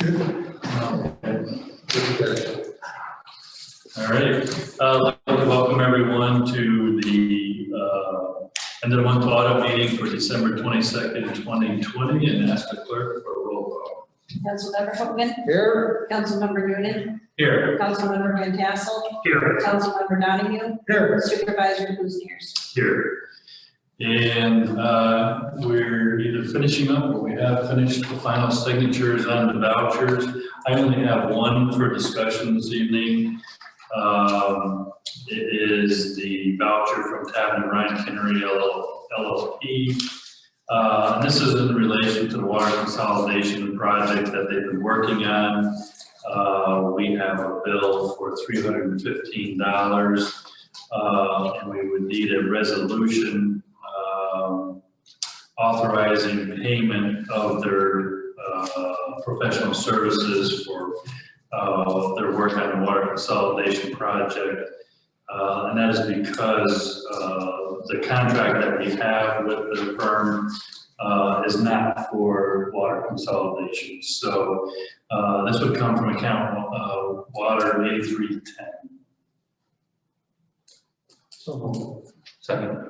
All right. I'd like to welcome everyone to the end of the month audit meeting for December 22nd, 2020, and ask the clerk for a roll call. Councilmember Hogan. Here. Councilmember Noonan. Here. Councilmember Van Tassel. Here. Councilmember Donahue. Here. Supervisor Kuzniers. Here. And we're either finishing up or we have finished the final signatures on the vouchers. I only have one for discussion this evening. It is the voucher from Tavern Ryan Kinnery LLP. And this is in relation to the water consolidation project that they've been working on. We have a bill for $315, and we would need a resolution authorizing payment of their professional services for their work on the water consolidation project. And that is because the contract that we have with the firm is not for water consolidation. So this would come from account water 8310. So Second.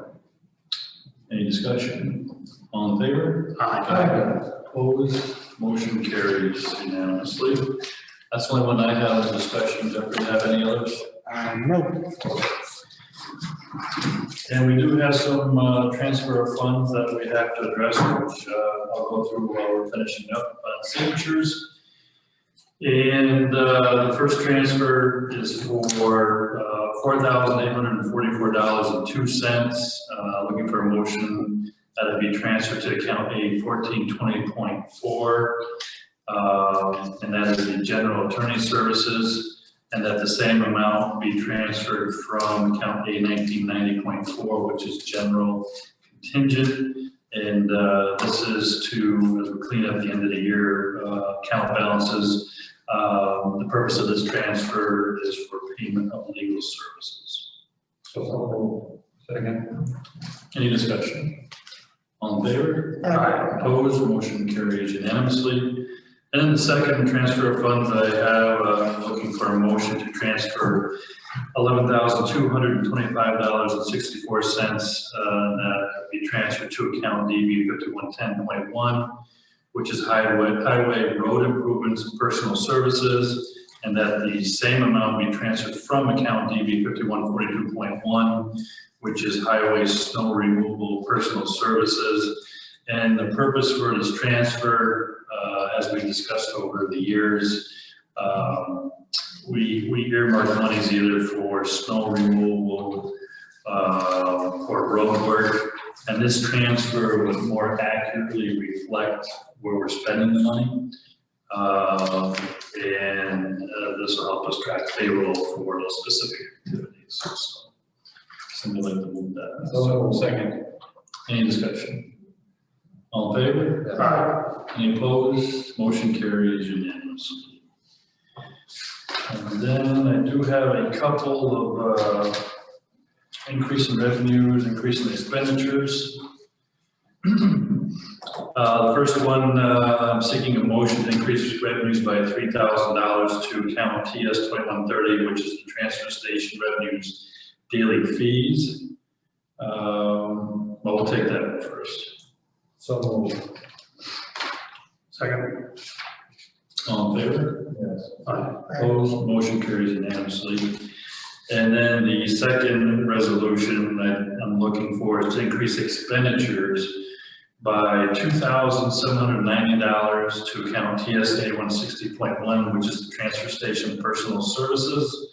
Any discussion? All in favor? Aye. Opposed? Motion carries unanimously. That's the only one I have in discussion. Do you have any others? No. And we do have some transfer of funds that we have to address, which I'll go through while we're finishing up on signatures. And the first transfer is for $4,844.02. Looking for a motion that would be transferred to account A1420.4. And that is the general attorney services, and that the same amount be transferred from account A1990.4, which is general contingent. And this is to, as we clean up the end of the year account balances. The purpose of this transfer is for payment of legal services. So second. Any discussion? All in favor? Aye. Opposed? Motion carries unanimously. And then the second transfer of funds I have, looking for a motion to transfer $11,225.64, be transferred to account DB 5110.1, which is highway road improvements and personal services, and that the same amount be transferred from account DB 5142.1, which is highway snow removal personal services. And the purpose for this transfer, as we discussed over the years, we earmark monies either for snow removal or road work, and this transfer would more accurately reflect where we're spending the money. And this will help us track payroll for those specific activities. So, somebody like to move that. So second. Any discussion? All in favor? Aye. Any opposed? Motion carries unanimously. And then I do have a couple of increase in revenues, increase in expenditures. The first one, I'm seeking a motion to increase revenues by $3,000 to account TS 2130, which is the transfer station revenues daily fees. Well, we'll take that one first. So second. All in favor? Yes. Aye. Opposed? Motion carries unanimously. And then the second resolution that I'm looking for is to increase expenditures by $2,790 to account TSA 160.1, which is the transfer station personal services,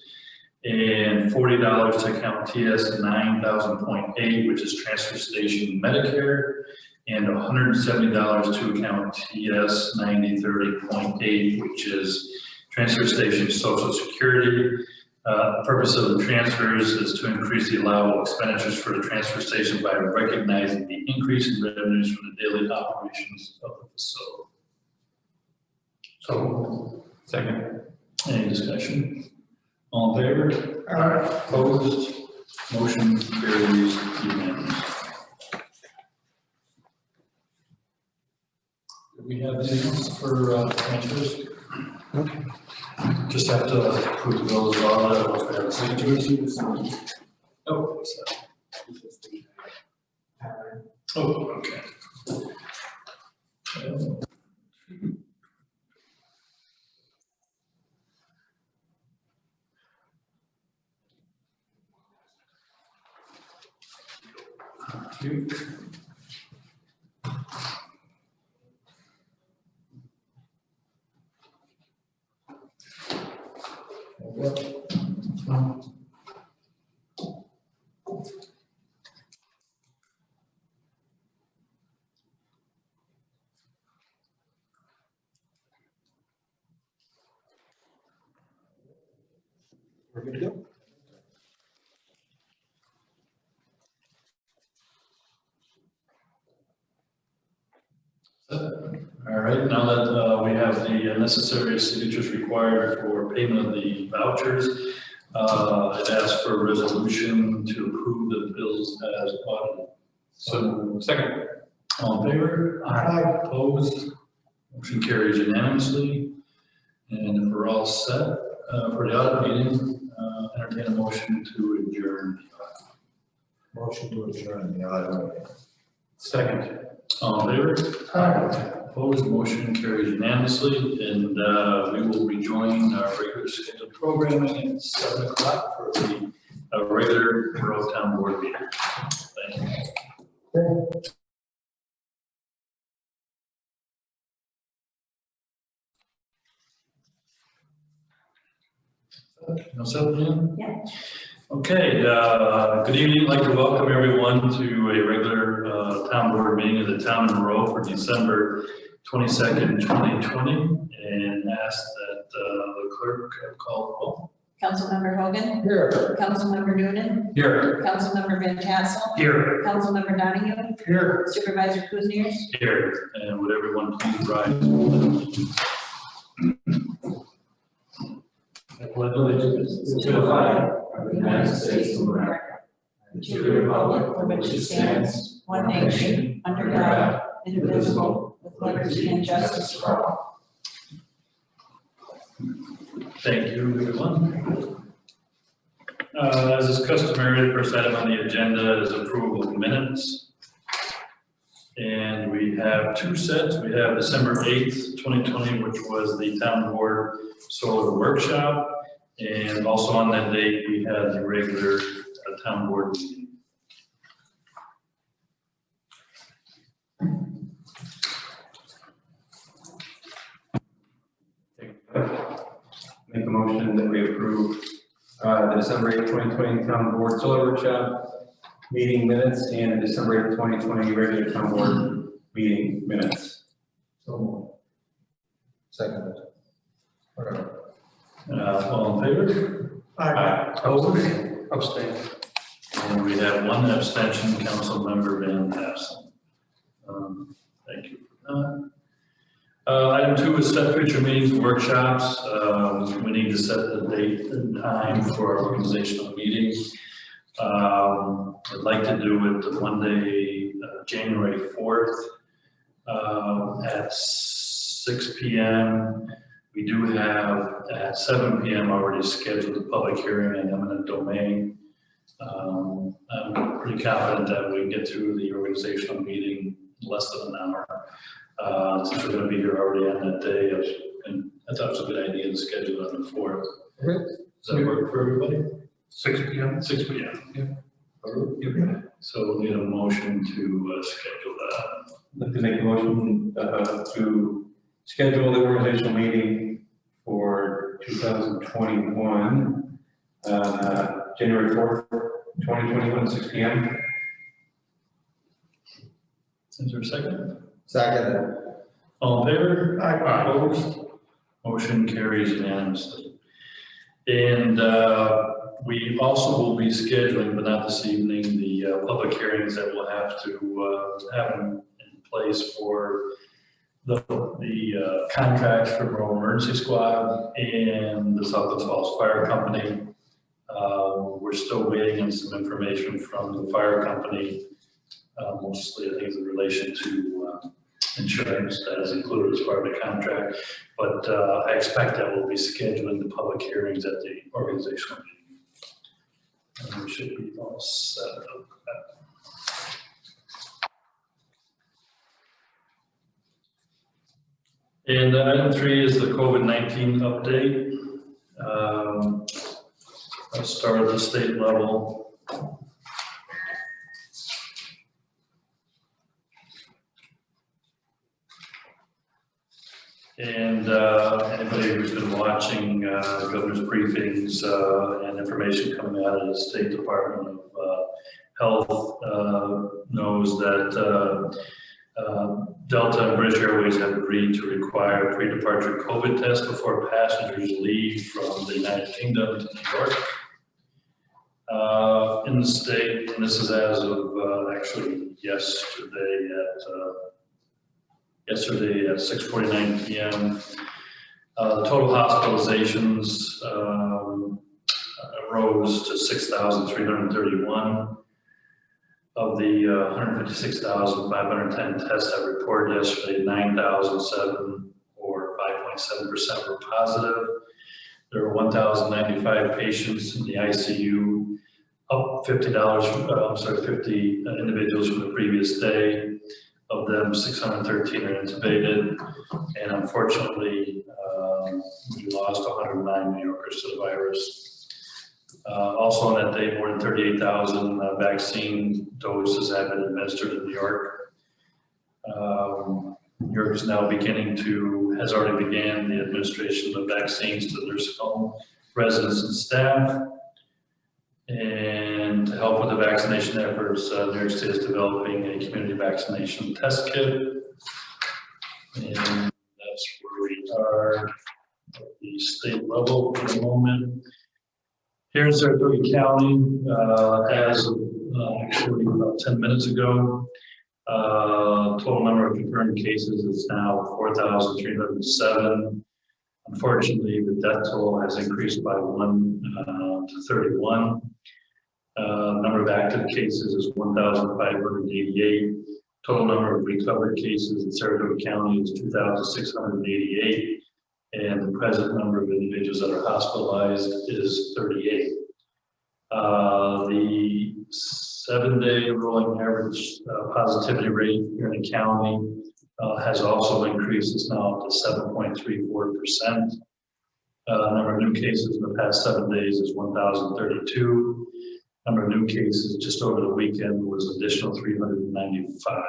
and $40 to account TS 9000.8, which is transfer station Medicare, and $170 to account TS 9030.8, which is transfer station Social Security. The purpose of the transfers is to increase the allowable expenditures for the transfer station by recognizing the increase in revenues from the daily operations of the facility. So second. Any discussion? All in favor? Aye. Opposed? Motion carries unanimously. Do we have anything else for transfers? Just have to approve the bills of all that. Once we have a signature. Oh, what's that? Oh, okay. Thank you. We're good to go. All right, now that we have the necessary signatures required for payment of the vouchers, I'd ask for a resolution to approve the bills as audited. So, second. All in favor? Aye. Opposed? Motion carries unanimously. And if we're all set for the audit meeting, entertain a motion to adjourn. Motion to adjourn the audit meeting. Second. All in favor? Aye. Opposed? Motion carries unanimously, and we will rejoin our regular scheduled programming at 7 o'clock for the regular Borough Town Board meeting. Thank you. No something? Yeah. Okay, good evening. I'd like to welcome everyone to a regular town board meeting of the town of Monroe for December 22nd, 2020, and ask that the clerk call the roll. Councilmember Hogan. Here. Councilmember Noonan. Here. Councilmember Van Tassel. Here. Councilmember Donahue. Here. Supervisor Kuzniers. Here, and would everyone please rise? I pledge allegiance To the flag of the United States of America, and to the republic for which it stands, one nation, under God, indivisible, with liberty and justice for all. Thank you, everyone. As is customary, the first item on the agenda is approval of minutes. And we have two sets. We have December 8th, 2020, which was the town board solar workshop. And also on that date, we had the regular town board meeting. Make a motion that we approve the December 8th, 2020 Town Board Solar Workshop meeting minutes and the December 8th, 2020 regular Town Board meeting minutes. So. Second. All in favor? Aye. Opposed? Abstain. And we have one abstention, Councilmember Van Tassel. Thank you for that. Item 2 is set future meetings and workshops. We need to set the date and time for our organizational meeting. I'd like to do it Monday, January 4th at 6 p.m. We do have at 7 p.m. already scheduled a public hearing in eminent domain. I'm pretty confident that we can get through the organizational meeting in less than an hour. Since we're going to be here already on that day, I thought it was a good idea to schedule it on the 4th. Does that work for everybody? 6 p.m. 6 p.m. Yeah. So we'll need a motion to schedule that. I'd like to make a motion to schedule the organizational meeting for 2021, January 4th, 2021, 6 p.m. Is there a second? Second. All in favor? Aye. Opposed? Motion carries unanimously. And we also will be scheduling, but not this evening, the public hearings that we'll have to have in place for the contracts for Monroe Emergency Squad and the Southwest Falls Fire Company. We're still waiting on some information from the fire company, mostly I think in relation to insurance that is included as part of the contract. But I expect that we'll be scheduling the public hearings at the organizational meeting. And we should be all set up with that. And item 3 is the COVID-19 update. Let's start at the state level. And anybody who's been watching governor's briefings and information coming out of the State Department of Health knows that Delta and British Airways have agreed to require pre-departure COVID tests before passengers leave from the United Kingdom to New York. In the state, and this is as of actually yesterday at 6:49 p.m. The total hospitalizations rose to 6,331. Of the 156,510 tests that reported yesterday, 9,007 or 5.7% were positive. There were 1,095 patients in the ICU, up $50 50 individuals from the previous day. Of them, 613 are intubated, and unfortunately, we lost 109 New Yorkers to the virus. Also on that day, more than 38,000 vaccine doses have been administered in New York. New York is now has already began the administration of vaccines to nursing home residents and staff. And to help with the vaccination efforts, New York State is developing a community vaccination test kit. And that's where we are at the state level for the moment. Here in Saratoga County, as of actually about 10 minutes ago, total number of confirmed cases is now 4,307. Unfortunately, the death toll has increased by 1 to 31. Number of active cases is 1,588. Total number of recovered cases in Saratoga County is 2,688. And the present number of individuals that are hospitalized is 38. The 7-day rolling average positivity rate here in the county has also increased. It's now up to 7.34%. Number of new cases in the past 7 days is 1,032. Number of new cases just over the weekend was an additional 395.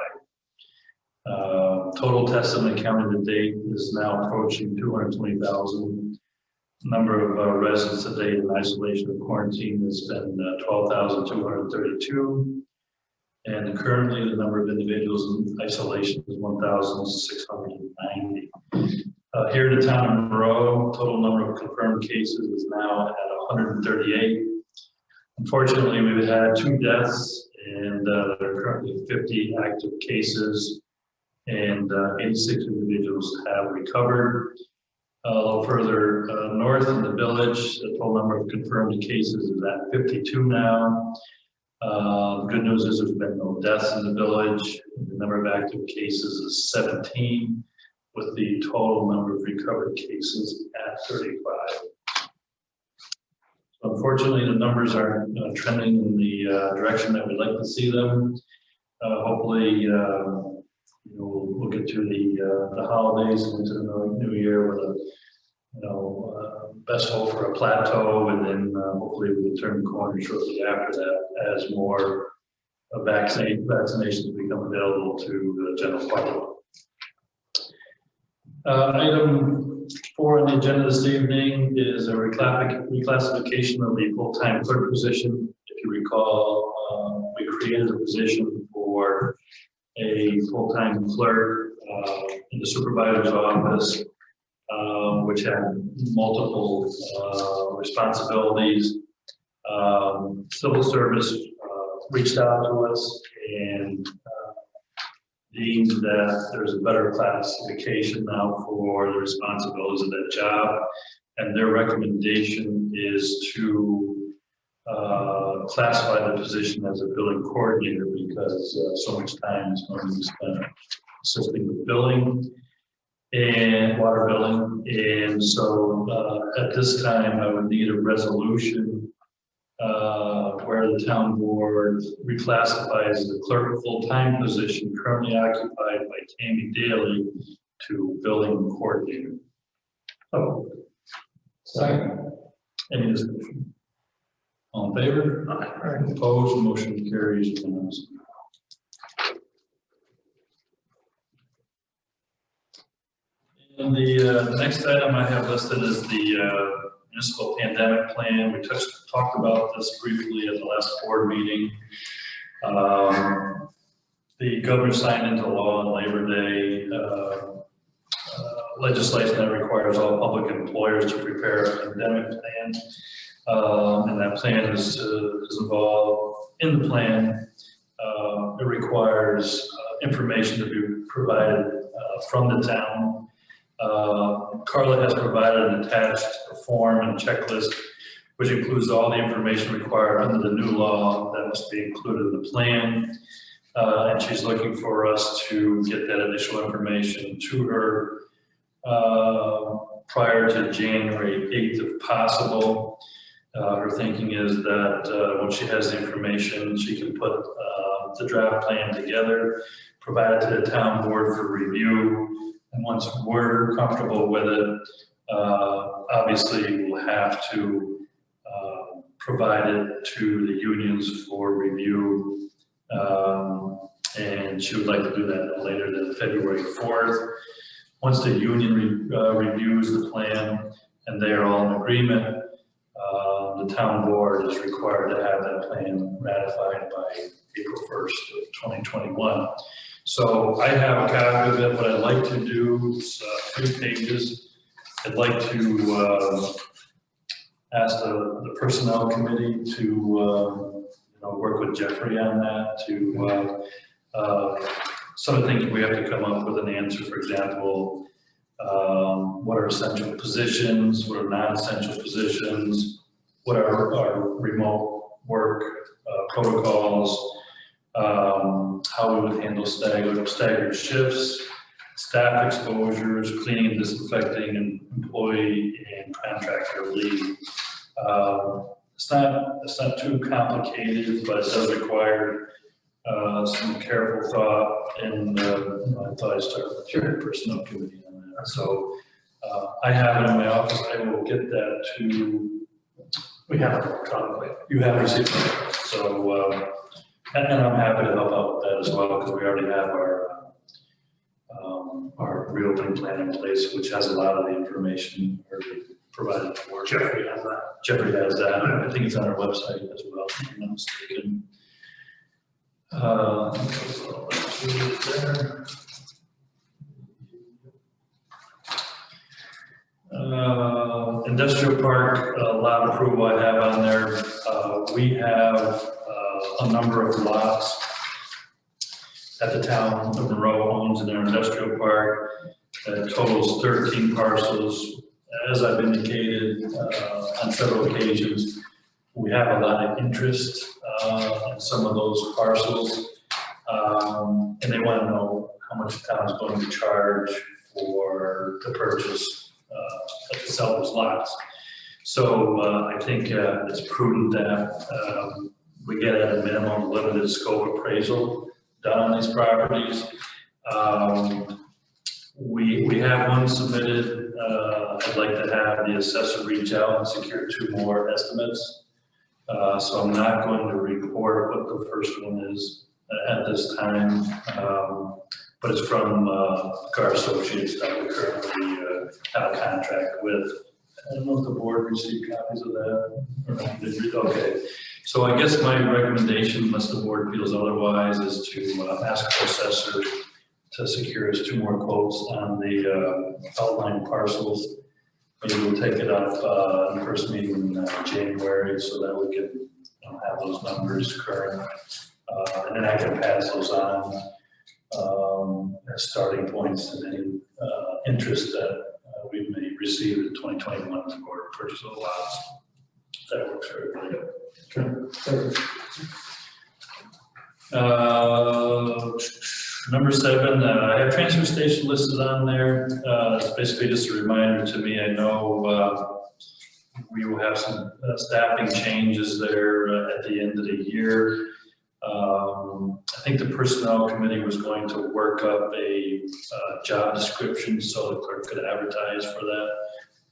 Total tests in the county to date is now approaching 220,000. Number of residents to date in isolation or quarantine has been 12,232. And currently the number of individuals in isolation is 1,690. Here in the town of Monroe, total number of confirmed cases is now at 138. Unfortunately, we've had 2 deaths, and there are currently 50 active cases, and 86 individuals have recovered. A little further north in the village, the total number of confirmed cases is at 52 now. The good news is there's been no deaths in the village. The number of active cases is 17, with the total number of recovered cases at 35. Unfortunately, the numbers aren't trending in the direction that we'd like to see them. Hopefully, we'll get to the holidays and into the new year with a, best hope for a plateau, and then hopefully we can turn the corner shortly after that as more vaccinations become available to the general public. Item 4 on the agenda this evening is a reclassification of the full-time clerk position. If you recall, we created a position for a full-time clerk in the supervisor's office, which had multiple responsibilities. Civil service reached out to us and deemed that there's a better classification now for the responsibilities of that job, and their recommendation is to classify the position as a billing coordinator, because so much time is going to be spent assisting with billing and water billing. And so at this time, I would need a resolution where the town board reclassifies the clerk full-time position currently occupied by Tammy Daly to billing coordinator. Oh, Second. any discussion? All in favor? Aye. Opposed? Motion carries unanimously. And the next item I have listed is the municipal pandemic plan. We talked about this briefly at the last board meeting. The governor signed into law on Labor Day legislation that requires all public employers to prepare a pandemic plan. And that plan is involved in the plan. It requires information to be provided from the town. Carla has provided an attached form and checklist, which includes all the information required under the new law that must be included in the plan. And she's looking for us to get that initial information to her prior to January 8th if possible. Her thinking is that when she has the information, she can put the draft plan together, provide it to the town board for review. And once we're comfortable with it, obviously we'll have to provide it to the unions for review. And she would like to do that no later than February 4th. Once the union reviews the plan and they are all in agreement, the town board is required to have that plan ratified by April 1st of 2021. So I have a copy of it. What I'd like to do is 3 pages. I'd like to ask the personnel committee to work with Jeffrey on that. Some of the things we have to come up with an answer. For example, what are essential positions? What are non-essential positions? What are our remote work protocols? How we would handle staggered shifts, staff exposures, cleaning and disinfecting, and employee and contractor leave. It's not too complicated, but it does require some careful thought, and I thought I'd start with the personnel committee on that. So I have it in my office. I will get that to. We have it electronically. You have received it. So. And I'm happy to help out with that as well, because we already have our reopening plan in place, which has a lot of the information already provided for. Jeffrey has that. Jeffrey has that. I think it's on our website as well, if I'm not mistaken. Let's read it there. Industrial park lot approval I have on there. We have a number of lots that the town of Monroe owns in their industrial park that totals 13 parcels. As I've indicated on several occasions, we have a lot of interest in some of those parcels, and they want to know how much the town is going to charge to purchase, to sell those lots. So I think it's prudent that we get at a minimum a limited scope appraisal done on these properties. We have one submitted. I'd like to have the assessor reach out and secure 2 more estimates. So I'm not going to report what the first one is at this time, but it's from Gar Associates that we currently have a contract with. I don't know if the board received copies of that or not. Okay. So I guess my recommendation, unless the board feels otherwise, is to ask our assessor to secure us 2 more quotes on the outlying parcels. Maybe we'll take it up in the first meeting in January, so that we can have those numbers current. And then I can pass those on as starting points to any interest that we may receive in 2021 for purchase of the lots. That works very good. Number 7, I have transfer station listed on there. It's basically just a reminder to me. I know we will have some staffing changes there at the end of the year. I think the personnel committee was going to work up a job description so the clerk could advertise for that.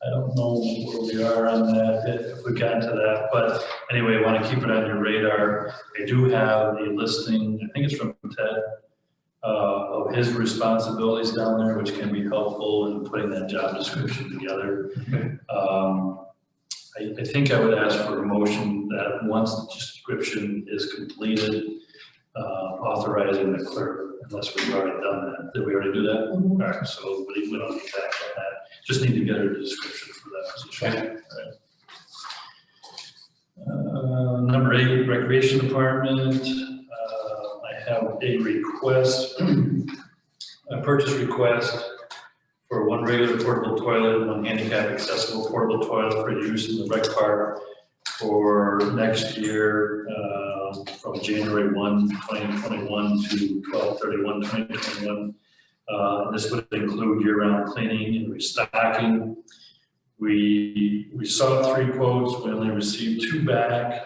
I don't know where we are on that, if we got into that, but anyway, I want to keep it on your radar. I do have a listing, I think it's from Ted, of his responsibilities down there, which can be helpful in putting that job description together. I think I would ask for a motion that once the description is completed, authorizing the clerk, unless we've already done that. Did we already do that? All right, so we don't need to act on that. Just need to get a description for that position. All right. Number 8, recreation department. I have a request, a purchase request for 1 regular portable toilet and 1 handicap accessible portable toilet for use in the rec park for next year, from January 1, 2021 to 12/31, 2021. This would include year-round cleaning and restocking. We saw 3 quotes. We only received 2 back.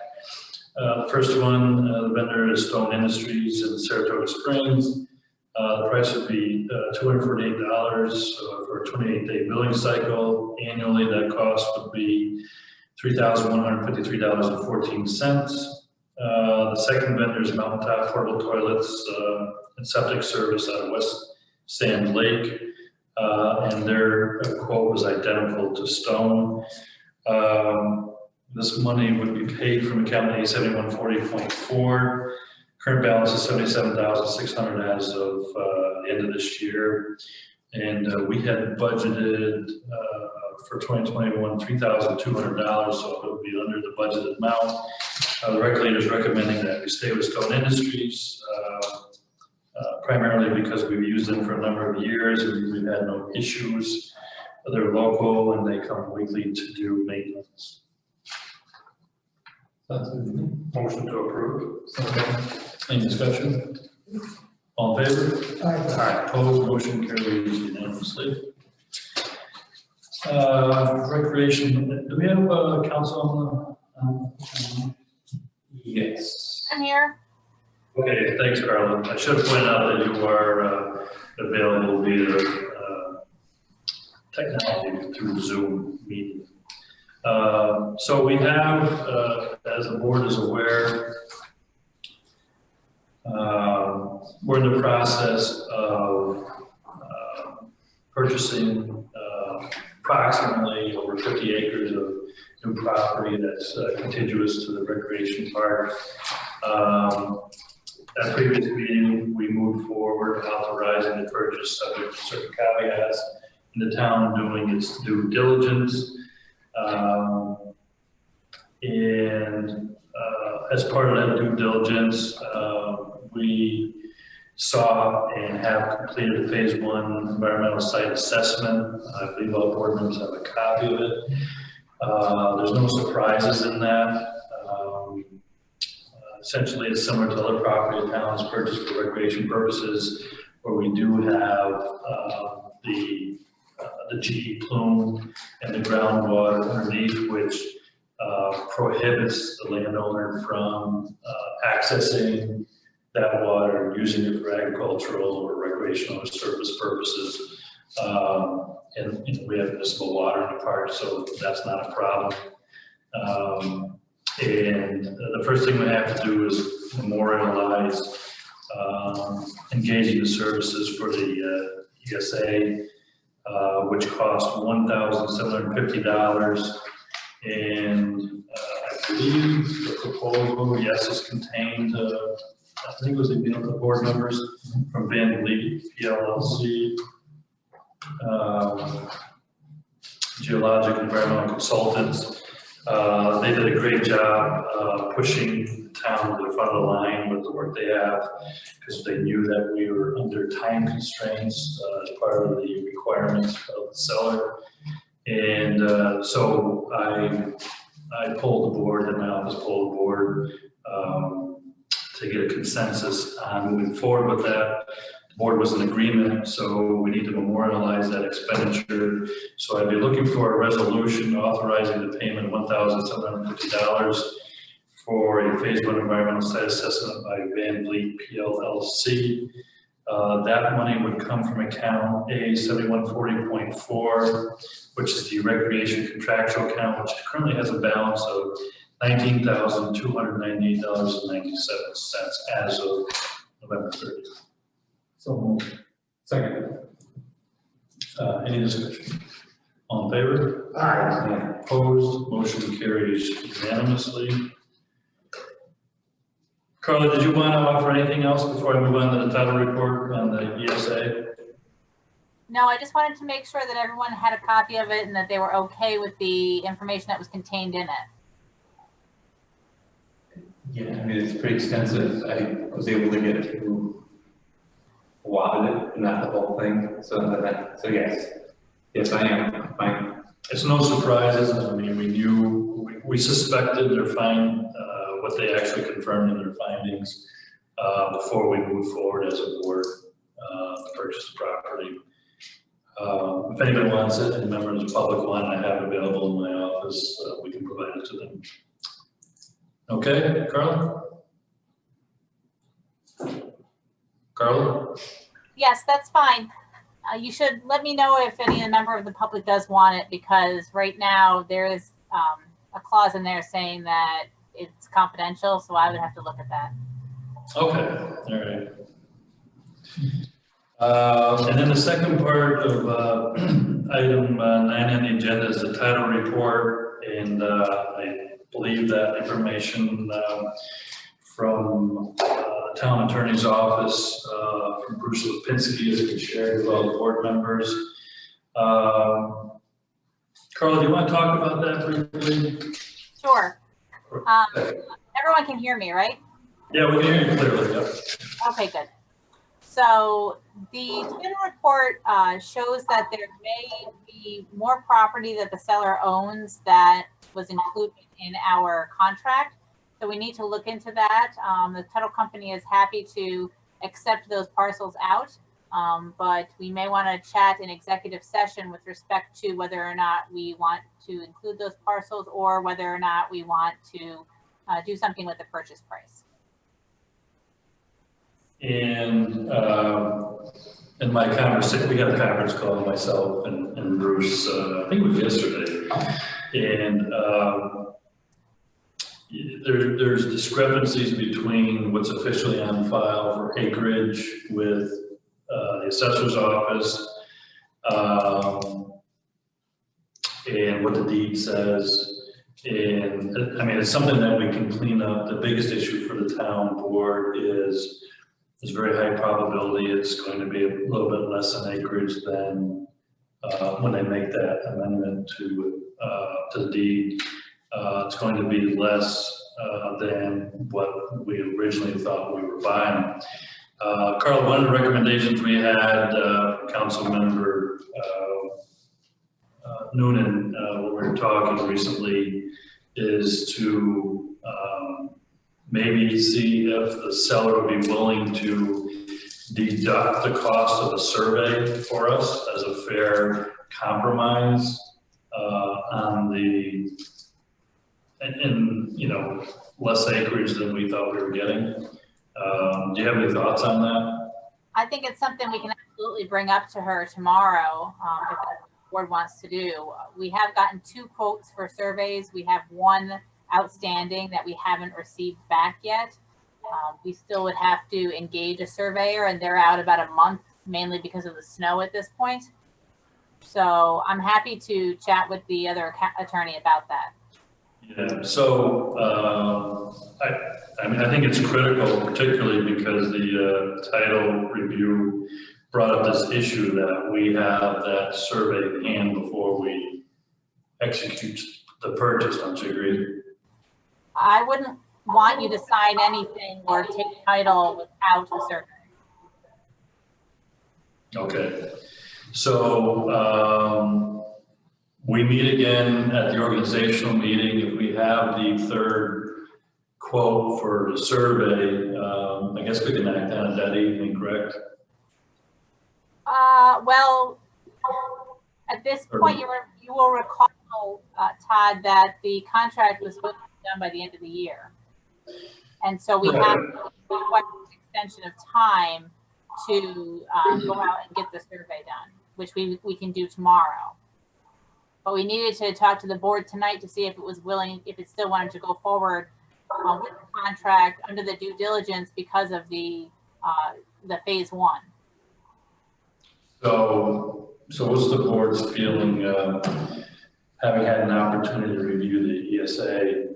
The first one, the vendor is Stone Industries in Saratoga Springs. The price would be $248 for a 28-day billing cycle. Annually, that cost would be $3,153.14. The second vendor is Mountaintop Portable Toilets and Septic Service out of West Sand Lake, and their quote was identical to Stone. This money would be paid from account A7140.4. Current balance is $77,600 as of the end of this year. And we had budgeted for 2021 $3,200, so it would be under the budgeted amount. The regulator is recommending that we stay with Stone Industries, primarily because we've used them for a number of years and we've had no issues. They're local and they come weekly to do maintenance. Motion to approve. Any discussion? All in favor? Aye. Opposed, motion carries unanimously. Recreation, do we have council on the? Yes. I'm here. Okay, thanks, Carla. I should have pointed out that you are available via technology through Zoom meeting. So we have, as the board is aware, we're in the process of purchasing approximately over 50 acres of new property that's contiguous to the recreation park. At previous meeting, we moved forward authorizing the purchase subject to certain caveats, and the town doing its due diligence. As part of that due diligence, we saw and have completed a phase 1 environmental site assessment. I believe all board members have a copy of it. There's no surprises in that. Essentially, it's similar to other property the town has purchased for recreation purposes, where we do have the GE plume and the groundwater underneath, which prohibits the landowner from accessing that water, using it for agricultural or recreational or service purposes. And we have municipal water in the park, so that's not a problem. And the first thing we have to do is memorialize engaging the services for the ESA, which cost $1,750. And I believe the proposal, yes, is contained, I think it was the board members from Van Lee PLLC, Geologic Environmental Consultants. They did a great job pushing the town to the front of the line with the work they have, because they knew that we were under time constraints as part of the requirements of the seller. And so I pulled the board, and my office pulled the board to get a consensus on moving forward with that. The board was in agreement, so we need to memorialize that expenditure. So I'd be looking for a resolution authorizing the payment of $1,750 for a phase 1 environmental site assessment by Van Vliet PLLC. That money would come from account A7140.4, which is the recreation contractual account, which currently has a balance of $19,298.97 as of November 30th. So moved. Second. Any discussion? All in favor? Aye. Opposed? Motion carries unanimously. Carla, did you want to offer anything else before I move on to the title report on the ESA? No, I just wanted to make sure that everyone had a copy of it and that they were okay with the information that was contained in it. Yeah, I mean, it's pretty extensive. I was able to get through a lot of it, not the whole thing. So yes, I am fine. It's no surprises. I mean, we suspected their what they actually confirmed in their findings before we moved forward as a board to purchase the property. If anybody wants it, any member of the public want, I have available in my office, we can provide it to them. Okay, Carla? Carla? Yes, that's fine. You should let me know if any member of the public does want it, because right now there is a clause in there saying that it's confidential, so I would have to look at that. Okay, all right. And then the second part of item 9 on the agenda is the title report, and I believe that information from the town attorney's office from Bruce Lipinski has been shared with all the board members. Carla, do you want to talk about that briefly? Sure. Everyone can hear me, right? Yeah, we can hear you clearly. Yep. Okay, good. So the title report shows that there may be more property that the seller owns that was included in our contract. So we need to look into that. The title company is happy to accept those parcels out, but we may want to chat in executive session with respect to whether or not we want to include those parcels or whether or not we want to do something with the purchase price. And in my conversation, we had a conference call, myself and Bruce, I think it was yesterday. And there's discrepancies between what's officially on file for acreage with the assessor's office and what the deed says. And I mean, it's something that we can clean up. The biggest issue for the town board is there's very high probability it's going to be a little bit less than acreage than when they make that amendment to the deed. It's going to be less than what we originally thought we were buying. Carl, one of the recommendations we had from council member Noonan when we were talking recently is to maybe see if the seller would be willing to deduct the cost of a survey for us as a fair compromise on the, and you know, less acreage than we thought we were getting. Do you have any thoughts on that? I think it's something we can absolutely bring up to her tomorrow if that's what the board wants to do. We have gotten 2 quotes for surveys. We have 1 outstanding that we haven't received back yet. We still would have to engage a surveyor, and they're out about a month, mainly because of the snow at this point. So I'm happy to chat with the other attorney about that. Yeah, so I mean, I think it's critical, particularly because the title review brought up this issue that we have that survey in hand before we execute the purchase. Don't you agree? I wouldn't want you to sign anything or take title without a survey. Okay, so we meet again at the organizational meeting. If we have the 3rd quote for the survey, I guess we can act on it that evening, correct? Well, at this point, you will recall, Todd, that the contract was supposed to be done by the end of the year. And so we have to request an extension of time to go out and get the survey done, which we can do tomorrow. But we needed to talk to the board tonight to see if it was willing, if it still wanted to go forward with the contract under the due diligence because of the phase one. So what's the board's feeling, having had an opportunity to review the ESA?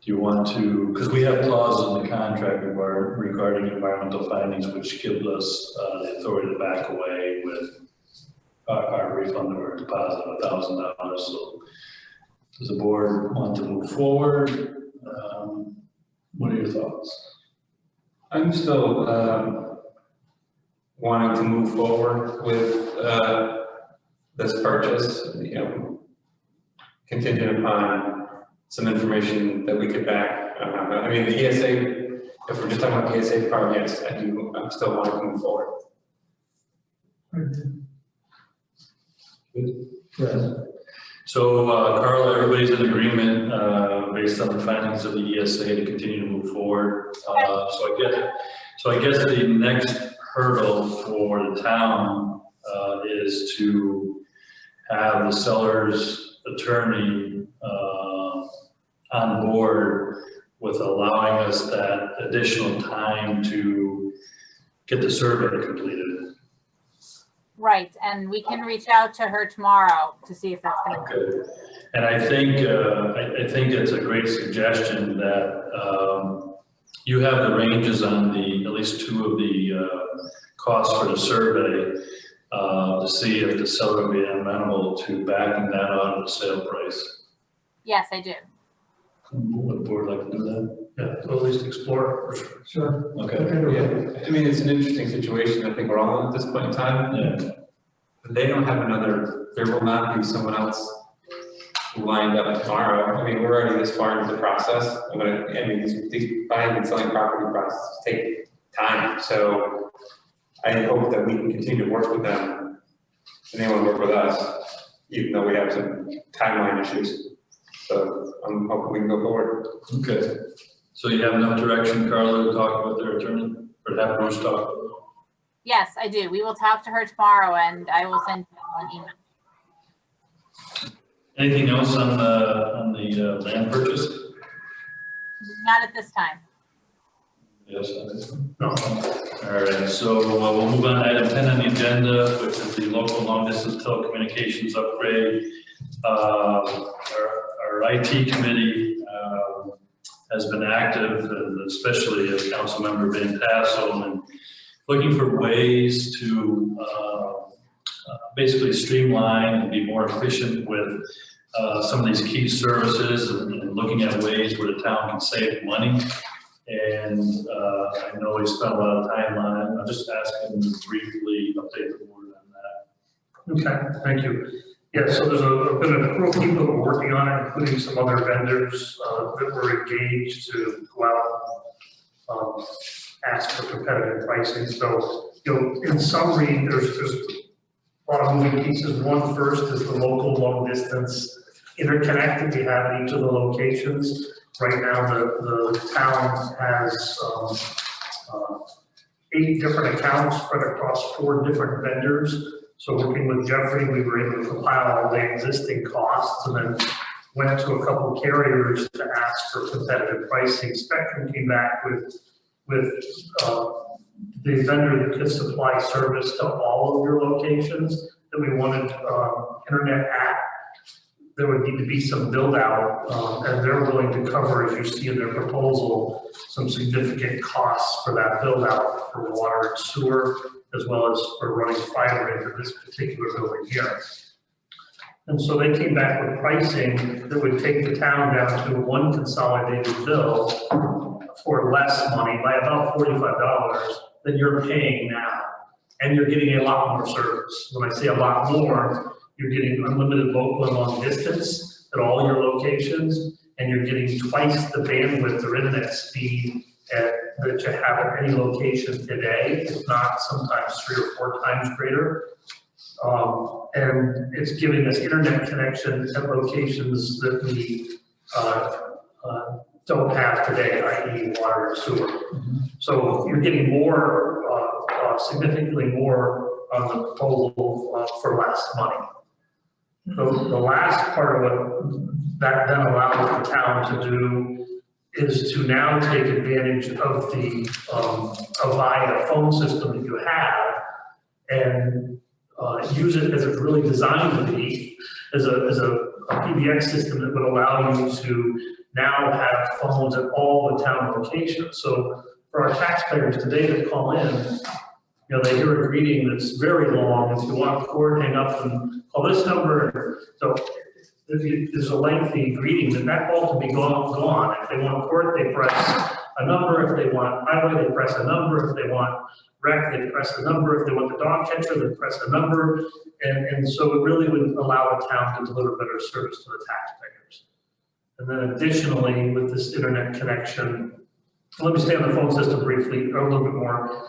Do you want to, because we have clauses in the contract regarding environmental findings, which gives us the authority to back away with our refund or deposit of $1,000. So does the board want to move forward? What are your thoughts? I'm still wanting to move forward with this purchase, you know, contingent upon some information that we could back. I mean, the ESA, if we're just talking about the ESA part, yes, I'm still wanting to move forward. Yes. So, Carla, everybody's in agreement based on the findings of the ESA to continue to move forward. So I guess the next hurdle for the town is to have the seller's attorney on board with allowing us that additional time to get the survey completed. Right, and we can reach out to her tomorrow to see if that's going to. Okay. And I think it's a great suggestion that you have the ranges on at least two of the costs for the survey to see if the seller would be amenable to backing that out of the sale price. Yes, I do. Would the board like to do that? Yeah, to at least explore it for sure. Sure. Okay. Yeah, I mean, it's an interesting situation. I think we're all in at this point in time. Yeah. But they don't have there will not be someone else lined up tomorrow. I mean, we're already this far into the process. I mean, these buying and selling property processes take time. So I hope that we can continue to work with them and they want to work with us, even though we have some timeline issues. So I'm hoping we can go forward. Okay. So you have enough direction, Carla, to talk with their attorney, or to have Bruce talk? Yes, I do. We will talk to her tomorrow and I will send you an email. Anything else on the land purchase? Not at this time. Yes. No. All right. So we'll move on to item 10 on the agenda, which is the local long distance telecommunications upgrade. Our IT committee has been active, and especially Councilmember Van Tassel, and looking for ways to basically streamline and be more efficient with some of these key services, and looking at ways where the town can save money. And I know we spent a lot of time on it. I'll just ask him to briefly update the board on that. Okay, thank you. Yeah, so there's been a group of people that were working on it, including some other vendors that were engaged to go out and ask for competitive pricing. So, you know, in summary, there's a lot of moving pieces. One first is the local long distance interconnect that we have in each of the locations. Right now, the town has 8 different accounts spread across 4 different vendors. So working with Jeffrey, we were able to compile all the existing costs and then went to a couple carriers to ask for competitive pricing. Spectrum came back with the vendor that could supply service to all of your locations that we wanted internet at. There would need to be some build out and they're willing to cover, as you see in their proposal, some significant costs for that build out for water and sewer, as well as for running fiber into this particular building here. And so they came back with pricing that would take the town down to one consolidated bill for less money by about $45 than you're paying now. And you're getting a lot more service. When I say a lot more, you're getting unlimited local and long distance at all your locations, and you're getting twice the bandwidth or internet speed that you have at any location today, if not sometimes 3 or 4 times greater. And it's giving us internet connection at locations that we don't have today, i.e. water and sewer. So you're getting more, significantly more on the proposal for less money. So the last part of what that then allows the town to do is to now take advantage of the Avaya phone system that you have and use it as it's really designed to be, as a PBX system that would allow you to now have phones at all the town locations. So for our taxpayers today that call in, you know, they hear a greeting that's very long. If you want to record, hang up and call this number. So if there's a lengthy greeting, then that call can be gone. If they want court, they press a number. If they want highway, they press a number. If they want rec, they press a number. If they want the dog catcher, they press a number. And so it really would allow the town to deliver better service to the taxpayers. And then additionally, with this internet connection, let me stay on the phone system briefly, or a little bit more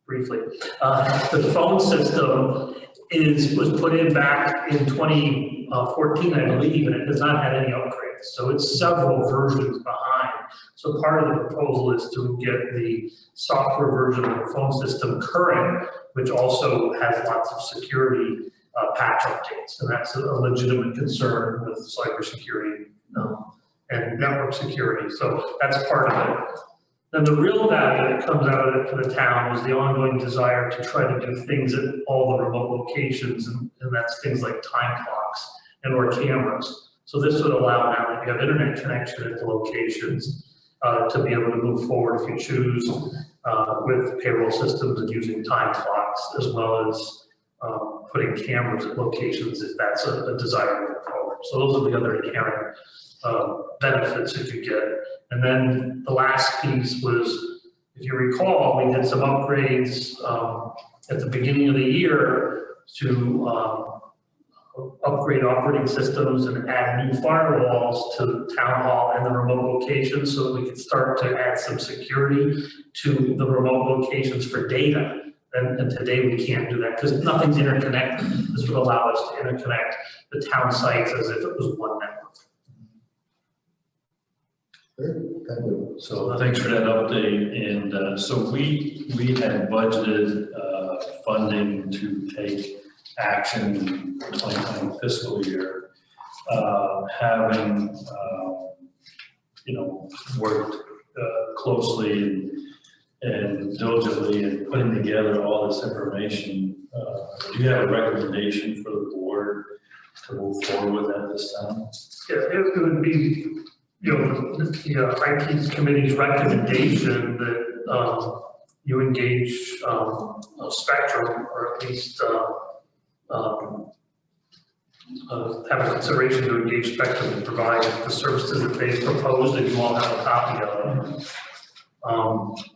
briefly. The phone system was put in back in 2014, I believe, and it has not had any upgrades. So it's several versions behind. So part of the proposal is to get the software version of the phone system current, which also has lots of security patch updates. And that's a legitimate concern with cybersecurity and network security. So that's part of it. Then the real value that comes out of it for the town is the ongoing desire to try to do things at all the remote locations, and that's things like time clocks and or cameras. So this would allow now that you have internet connection at the locations to be able to move forward if you choose with payroll systems and using time clocks, as well as putting cameras at locations if that's a desire to move forward. So those are the other inherent benefits that you get. And then the last piece was, if you recall, we did some upgrades at the beginning of the year to upgrade operating systems and add new firewalls to the town hall and the remote locations so that we could start to add some security to the remote locations for data. And today we can't do that because nothing's interconnected. This would allow us to interconnect the town sites as if it was one network. Thank you. So thanks for that update. And so we had budgeted funding to take action in the 2020 fiscal year, having worked closely and diligently in putting together all this information. Do you have a recommendation for the board to move forward with at this time? Yeah, it would be, the IT committee's recommendation that you engage Spectrum, or at least have a consideration to engage Spectrum to provide the services that they've proposed, and you all have a copy of.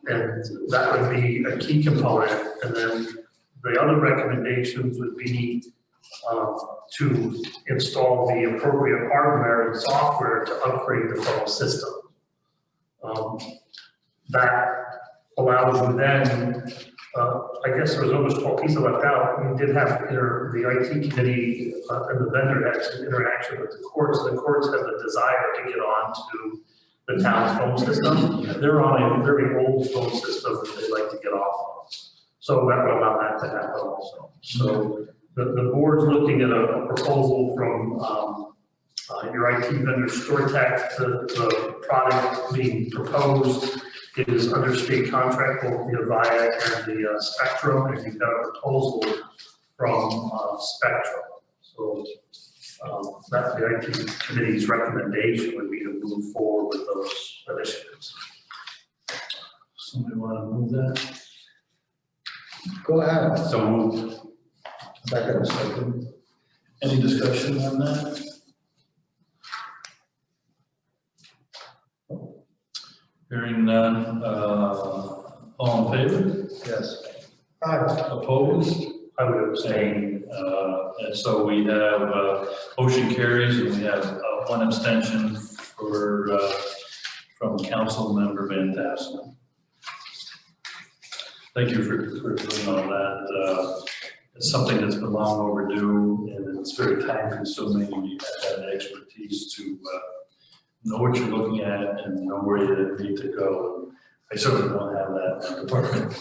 And that would be a key component. And then the other recommendations would be to install the appropriate hardware and software to upgrade the phone system. That allows you then, I guess there was almost a piece I left out. We did have the IT committee and the vendor had some interaction with the courts. The courts have a desire to get on to the town's phone system. They're on a very old phone system that they'd like to get off of. So that would allow that to happen also. So the board's looking at a proposal from your IT vendor StoreTech. The product being proposed is under state contract, both the Avaya and the Spectrum, and you've got a proposal from Spectrum. So that's the IT committee's recommendation would be to move forward with those initiatives. Somebody want to move that? Go ahead. So moved. Second, second. Any discussion on that? Hearing none, all in favor? Yes. Opposed? I would abstain. And so we have motion carries, and we have one abstention for from Council Member Van Tassel. Thank you for doing all that. It's something that's been long overdue, and it's very time consuming. You have that expertise to know what you're looking at and know where you need to go. I certainly don't have that in the department.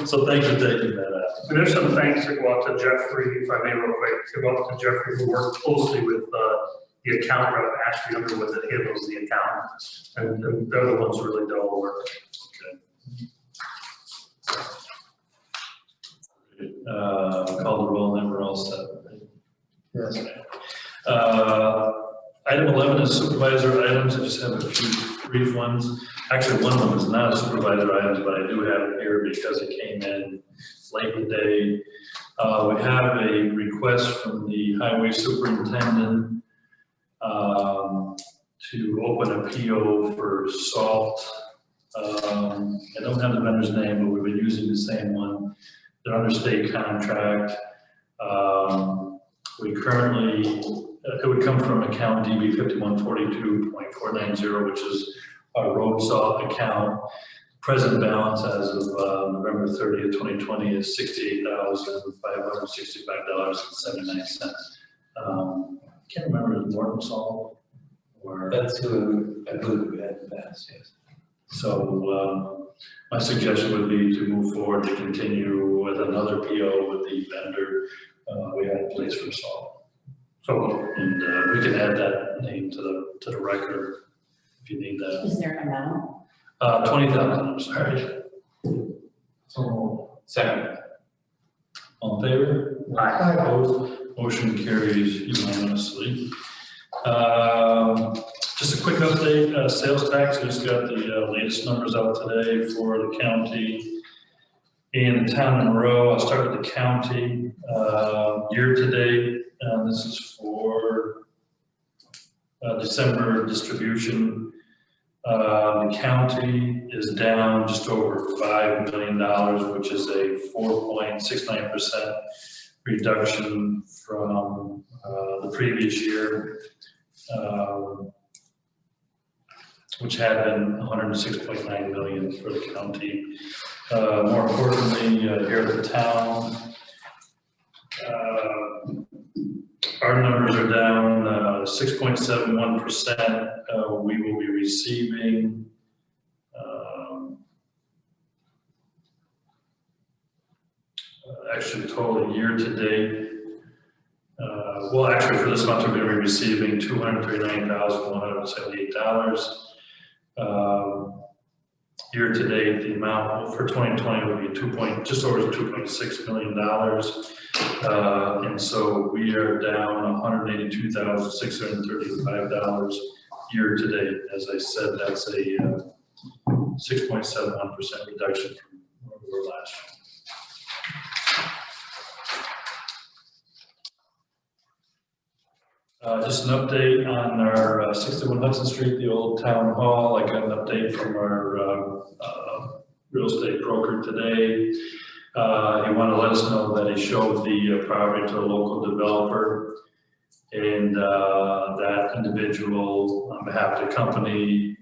So thanks for taking that out. And there's some thanks that go out to Jeffrey, if I may real quick, go out to Jeffrey, who worked closely with the account rep, Ashley Underwood, that handles the account. And they're the ones who really do all the work. Call the roll, and then we're all set. Yes. Item 11 is supervisor items. I just have a few brief ones. Actually, one of them is not a supervisor items, but I do have it here because it came in late in the day. We have a request from the highway superintendent to open a PO for salt. I don't have the vendor's name, but we've been using the same one. They're under state contract. We currently, it would come from account DB 5142.490, which is our road salt account. Present balance as of November 30th, 2020 is $68,565.79. Can't remember, is Morton Salt? Or That's who I believe we had in the past, yes. so my suggestion would be to move forward to continue with another PO with the vendor we had in place for salt. So, And we can add that name to the record if you need that. Is there an amount? 20,000, I'm sorry. So, Second. All in favor? aye. Opposed? Motion carries unanimously. Just a quick update, sales tax, we just got the latest numbers out today for the county and the town of Monroe. I'll start with the county. Year to date, this is for December distribution. The county is down just over $5 million, which is a 4.69% reduction from the previous year, which had been 106.9 million for the county. More importantly, here at the town, our numbers are down 6.71%. We will be receiving actually total year to date. Well, actually for this month, we're going to be receiving $239,178. Year to date, the amount for 2020 will be just over $2.6 million. And so we are down $182,635 year to date. As I said, that's a 6.71% reduction from where we were last year. Just an update on our 61 Hudson Street, the old town hall. I got an update from our real estate broker today. He wanted to let us know that he showed the property to a local developer, and that individual, on behalf of the company,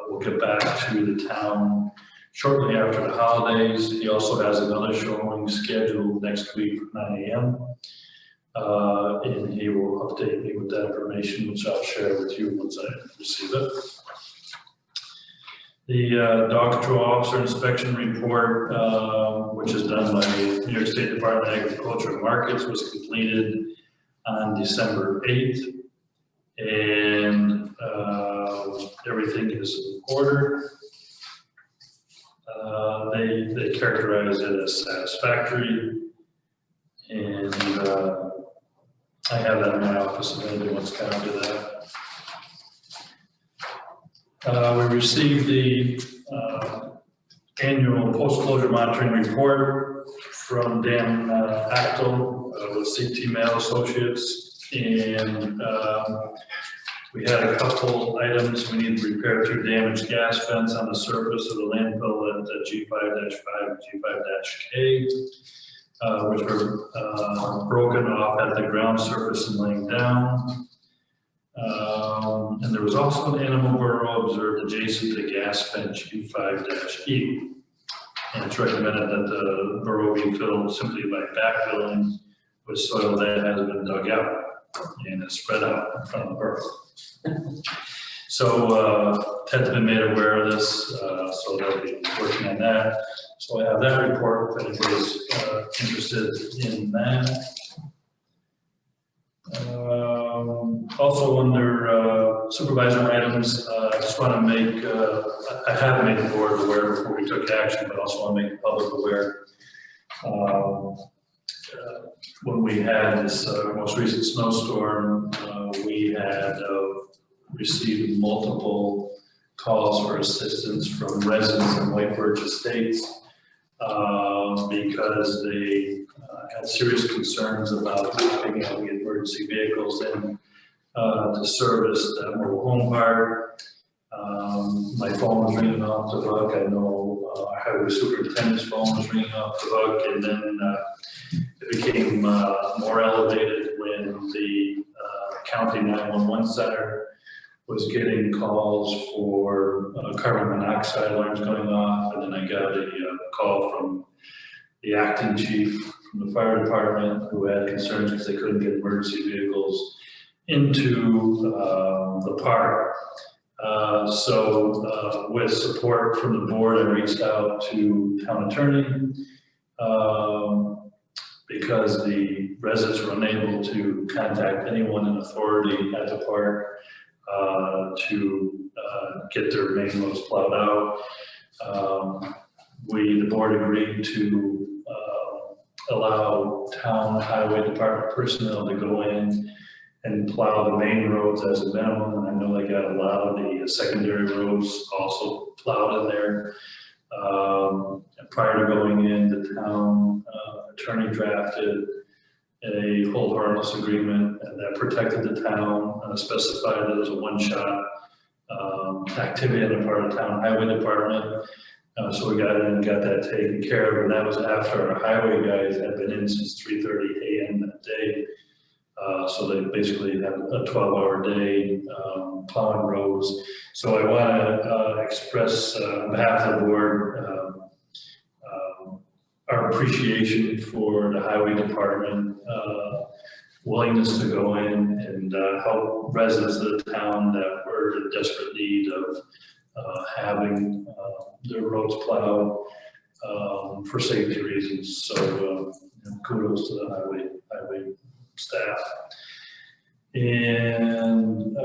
will get back to the town shortly after the holidays. He also has another showing scheduled next week at 9 a.m. And he will update me with that information, which I'll share with you once I receive it. The dog control officer inspection report, which is done by New York State Department of Agriculture and Markets, was completed on December 8th. And everything is in order. They characterize it as satisfactory. And I have that in my office if anybody wants to copy that. We received the annual post-closure monitoring report from Dan Actel with CT Mail Associates, and we had a couple items. We need to repair 2 damaged gas vents on the surface of the landfill at G5-5 and G5-K. Which were broken off at the ground surface and laying down. And there was also an animal burrow observed adjacent to gas bench U5-E. And it's recommended that the burrow be filled simply by backfilling with soil that has been dug out and is spread out in front of the burrow. So Ted's been made aware of this, so they'll be working on that. So I have that report if anybody's interested in that. Also under supervisor items, I just want to make, I have made the board aware before we took action, but also want to make the public aware. When we had this most recent snowstorm, we had received multiple calls for assistance from residents in White Birch Estates because they had serious concerns about picking up the emergency vehicles in to service the mobile home park. My phone was ringing off the hook. I know our highway superintendent's phone was ringing off the hook, and then it became more elevated when the county 911 center was getting calls for carbon monoxide alarms going off, and then I got a call from the acting chief from the fire department who had concerns because they couldn't get emergency vehicles into the park. So with support from the board, I reached out to town attorney because the residents were unable to contact anyone in authority at the park to get their main roads plowed out. The board agreed to allow town highway department personnel to go in and plow the main roads as a minimum. And I know they got a lot of the secondary roads also plowed in there. And prior to going in, the town attorney drafted a hold harmless agreement that protected the town, specified that it was a one-shot activity on the part of the town highway department. So we got in and got that taken care of, and that was after our highway guys had been in since 3:30 a.m. that day. So they basically had a 12-hour day plowing roads. So I want to express on behalf of the board our appreciation for the highway department willingness to go in and help residents of the town that were in desperate need of having their roads plowed for safety reasons. So kudos to the highway staff. And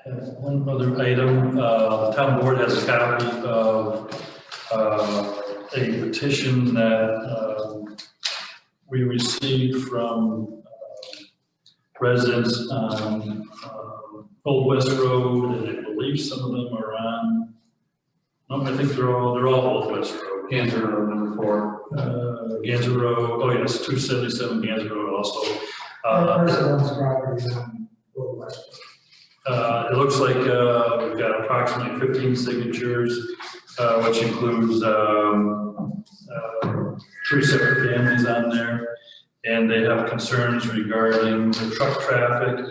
I have one other item. The town board has a copy of a petition that we received from residents on Old West Road, and I believe some of them are on, I think they're all Old West Road. Ganser Road, number 4. Ganser Road, oh yes, 277 Ganser Road also. One's property on Old West. It looks like we've got approximately 15 signatures, which includes 3 separate families on there, and they have concerns regarding the truck traffic.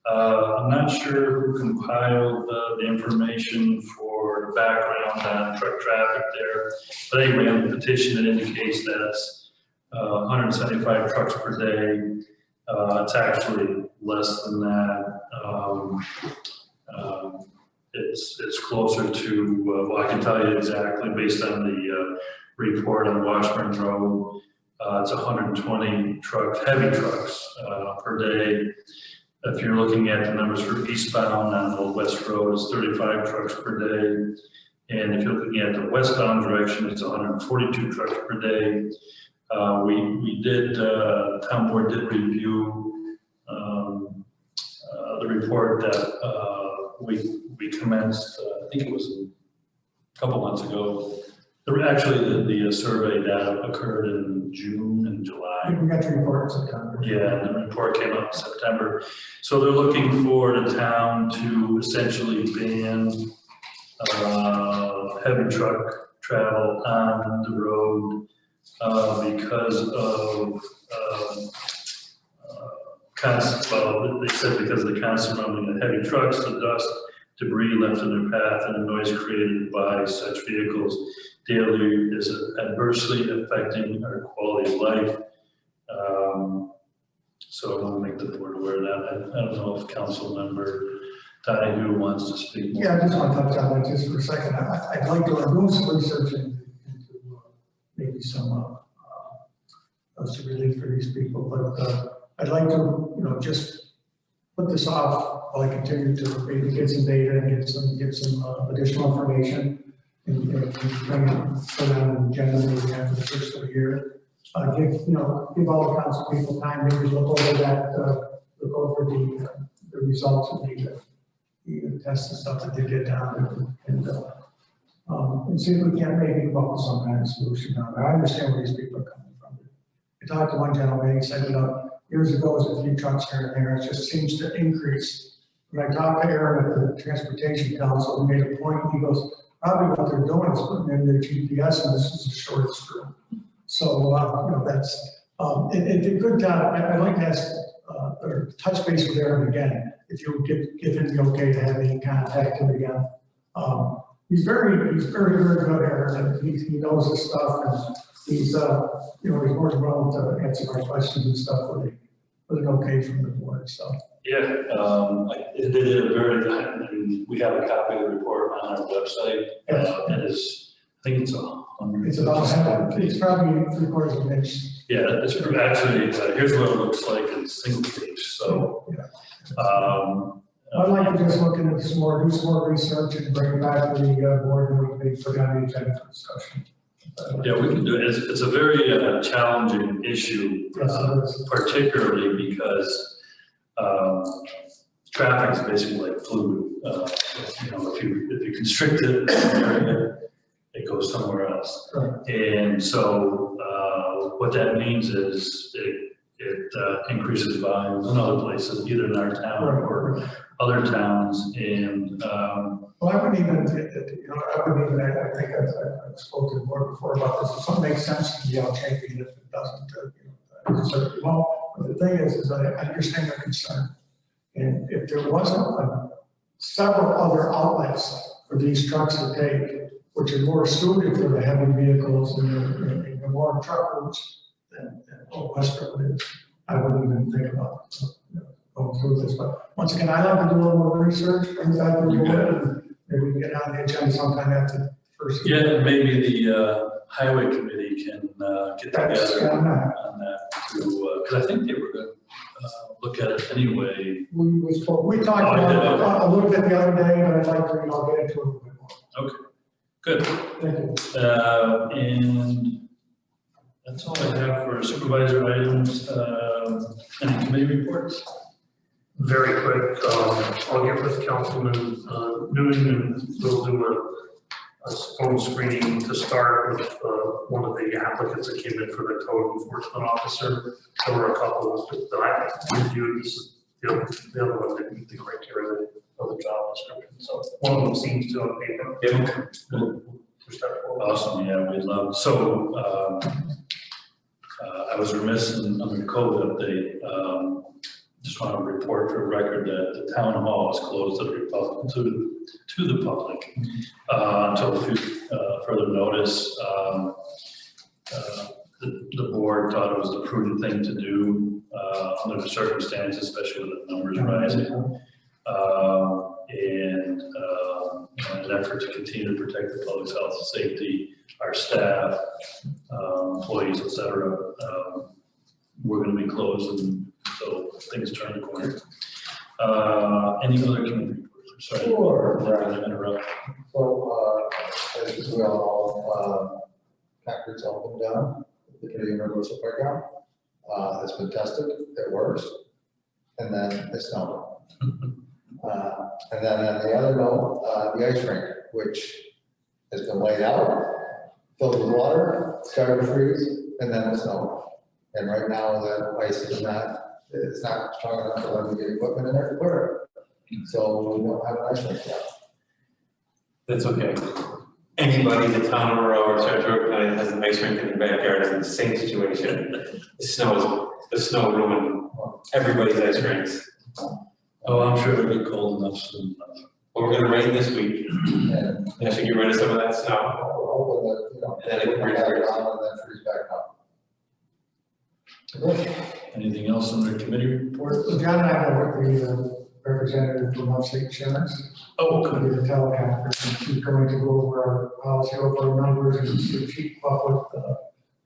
I'm not sure who compiled the information for the background on truck traffic there, but anyway, on the petition it indicates that it's 175 trucks per day. It's actually less than that. It's closer to, well, I can tell you exactly based on the report on Washburn Road. It's 120 trucks, heavy trucks per day. If you're looking at the numbers for eastbound on Old West Road, it's 35 trucks per day. And if you're looking at the westbound direction, it's 142 trucks per day. We did, town board did review the report that we commenced, I think it was a couple months ago. Actually, the survey data occurred in June and July. We got the report in September. Yeah, and the report came out in September. So they're looking for the town to essentially ban heavy truck travel on the road because of well, they said because of the constant running of heavy trucks, the dust, debris left in their path, and the noise created by such vehicles daily is adversely affecting our quality of life. So I want to make the board aware of that. I don't know if council member Donahue wants to speak more. Yeah, I just want to touch on that just for a second. I'd like to, I'm doing some research into maybe some relief for these people, but I'd like to, just put this off while I continue to maybe get some data and get some additional information and bring it for them and generally after the first of the year. Give all the council people time, maybe look over that, look over the results of the tests and stuff that they get down and see if we can't maybe come up with some kind of solution down there. I understand where these people are coming from. I talked to one gentleman, he said, years ago, it was a few trucks here and there, it just seems to increase. When I talked to Aaron at the Transportation Council, he made a point, he goes, probably what they're doing is putting in their GPS and this is a short screw. So, that's, it's a good time. I'd like to ask, or touch base with Aaron again, if you would give him the okay to have me contact him again. He's very, very good, Aaron, and he knows his stuff, and he's more than willing to answer our questions and stuff with an okay from the board, so. Yeah, they did a very, and we have a copy of the report on our website. It is, I think it's 100. It's about, it's probably 3/4 of an inch. Yeah, it's actually, here's what it looks like in single page, so. Yeah. I'd like to just look into some more, do some more research and bring it back to the board and we can put on the agenda for discussion. Yeah, we can do it. It's a very challenging issue, particularly because traffic is basically like fluid. If you constrict it, it goes somewhere else. Right. And so what that means is it increases volumes in other places, either in our town or other towns. And well, I wouldn't even, I think I've spoken to the board before about this. If something makes sense to me, I'll change it. If it doesn't, certainly won't. But the thing is I understand their concern. And if there wasn't several other outlets for these trucks to take, which are more suited for the heavy vehicles and the more truck routes than Westbrook is, I wouldn't even think about going through this. But once again, I'd like to do a little more research, bring that to the board, and maybe we can get on the agenda sometime after the first. yeah, maybe the highway committee can get together on that too, because I think they were going to look at it anyway. We talked about a little bit the other day, but I'd like to get into it a little bit more. Okay, good. Thank you. And that's all I have for supervisor items. Any committee reports? Very quick, I'll get with Councilman Newman and we'll do a phone screening to start with one of the applicants that came in for the code enforcement officer. There were a couple that I reviewed. This is the other one that meet the criteria of the job description. So one of them seems to have paper. Yeah. We'll push that forward. Awesome, yeah, we love. So I was remiss under the code update. Just want to report for the record that the town hall is closed to the public until further notice. The board thought it was the prudent thing to do under the circumstances, especially with the numbers rising. And in an effort to continue to protect the public's health and safety, our staff, employees, et cetera, we're going to be closed until things turn the corner. Any other community reports? Sorry, Sure. I'm going to interrupt. So, as we all know, concrete's all been done, the Canadian Universal Playground, has been tested, it works, and then it's not. And then on the other note, the ice rink, which has been laid out, filled with water, started to freeze, and then it's snowed. And right now, the ice is not strong enough to let me get equipment in there to clear it. So we don't have an ice rink yet. That's okay. Anybody in the town of Monroe or Saratoga County that has an ice rink in their backyard is in the same situation. The snow the snow ruined everybody's ice rinks. Oh, I'm sure it'll get cold enough soon. Well, we're gonna rain this week, And that should get rid of some of that snow. we're hoping that, you know, And then it it'll come freezes. back around and then freeze back up. Good. Anything else on the committee report? So John and I met with the representative from Upstate Insurance. Oh, Could good. be the teleconference, and she's going to go over our policy, over our numbers, and see what she come up with,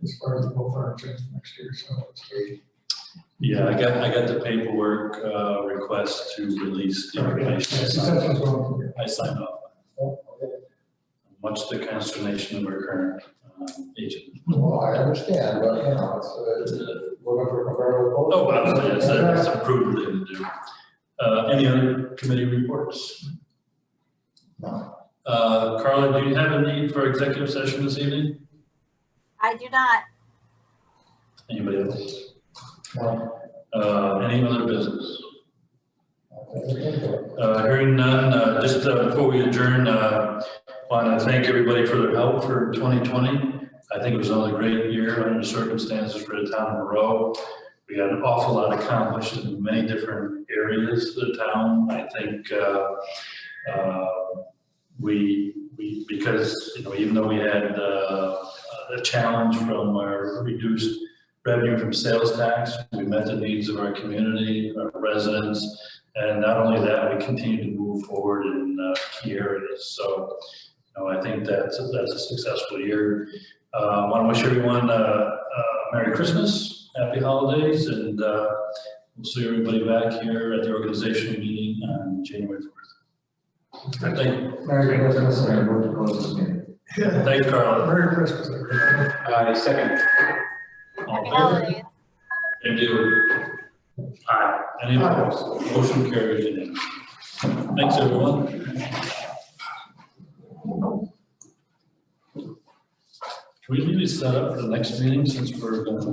as far as the both our insurance next year, so it's great. Yeah, I got the paperwork, request to release the information. She said she's going to. I signed off. Much to the consternation of our current agent. Well, I understand, but, you know, it's, looking for comparable. quotes. Oh, absolutely, it's a prudent thing to do. Any other committee reports? No. Carla, do you have a need for executive session this evening? I do not. Anybody else? No. Any other business? Okay. Hearing none, just before we adjourn, want to thank everybody for their help for 2020. I think it was another great year under the circumstances for the town of Monroe. We got an awful lot accomplished in many different areas of the town. I think because, you know, even though we had a challenge from our reduced revenue from sales tax, we met the needs of our community, our residents, and not only that, we continue to move forward in key areas. So, you know, I think that's a successful year. I want to wish everyone Merry Christmas, Happy Holidays, and we'll see everybody back here at the organizational meeting on January 4th. Thank you. Merry Christmas, and I vote to close this meeting. Thanks, Carla. Merry Christmas, everybody. Second. All Happy in favor? holidays. Thank you. Aye. Any opposed? Motion carries unanimously. Thanks, everyone. Can we maybe set up for the next meeting since we're going to